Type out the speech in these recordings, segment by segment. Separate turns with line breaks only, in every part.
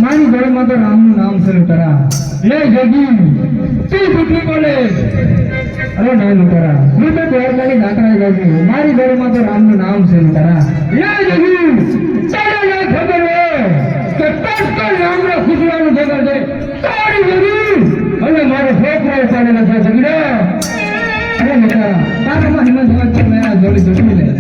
મારી ગળમાં તો રામનું નામ છે લૂંટારા. લે જગી તું દુખી બોલે. અરે નહીં લૂંટારા, હું તો દ્વારકાની દાખલા જાઉં. મારી ગળમાં તો રામનું નામ છે લૂંટારા. લે જગી તારે ના ખબર હોય કે તત્કાળ રામના ખુશવાનું જગર છે તારી જગી અને મારો છોકરો ઉપાડેલા છે જગડા. અરે લૂંટારા, તારામાં હિંમત હોય તો મેરા જોડી જોડી લે.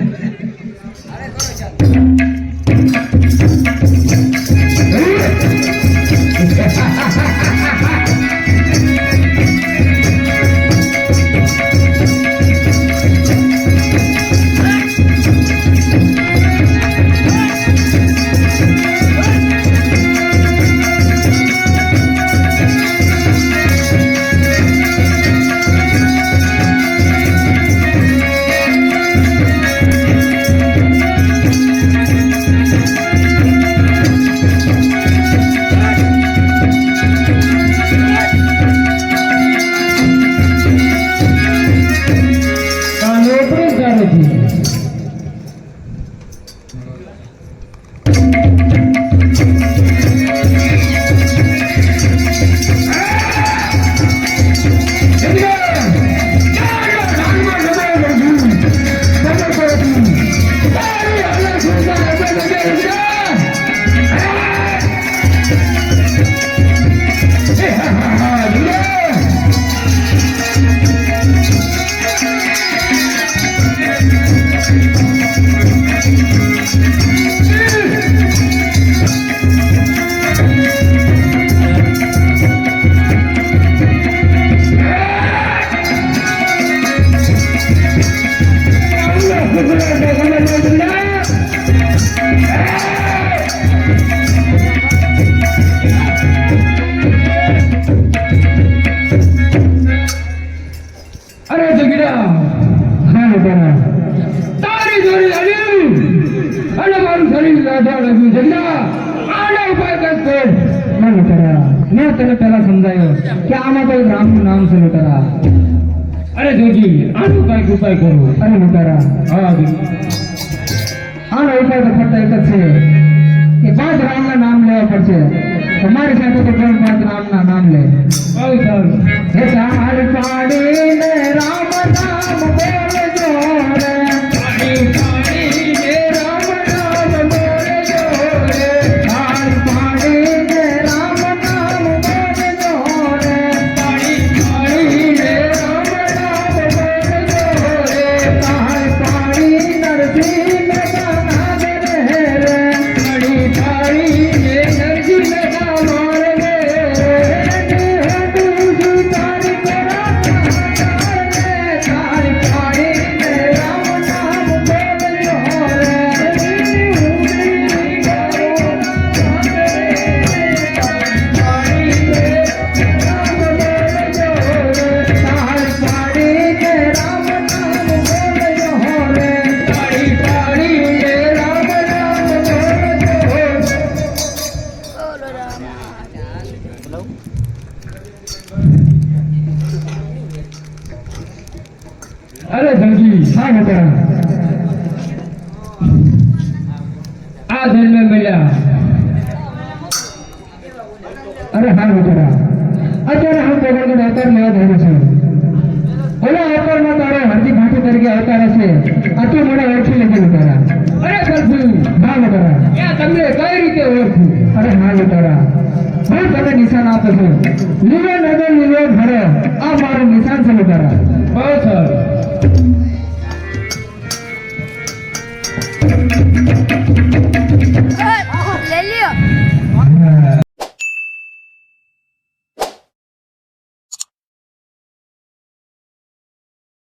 એકદમ શરીર લાગવા લાગ્યું જગદા આનો ઉપાય કરતો ના લુટારા મેં તને પહેલા સમજાયો કે આમાં તો રામનું નામ છે લુટારા અરે જોજી આનો કઈક ઉપાય કરો અરે લુટારા હા આનો ઉપાય તો ફક્ત એક જ છે કે 5 રામના નામ લેવા પડશે તમારી સાથે તો કોણ 5 રામના નામ લે બહુ સારું હે ચાર પાડીને રામ નામ બોલજો રે પાડી પાડીને રામ નામ બોલજો રે ચાર પાડીને રામ નામ બોલજો રે પાડી પાડીને રામ નામ બોલજો રે ચાર પાડી નરસિંહ અરે ધનજી હા બેટા આ જન્મે મળ્યા અરે હા બેટા અત્યારે હું ભગવાનનો અવતાર લેવા જઈ છું ઓલા અવતારમાં તારો હરજી ભાટી તરીકે અવતાર હશે આ તું મને ઓળખી લેજે બેટા અરે પ્રભુ હા બેટા ત્યાં તમને કઈ રીતે ઓળખું અરે હા બેટા હું તને નિશાન આપું છું લીલો નગર લીલો ભરો આ મારું નિશાન છે બેટા બહુ સારું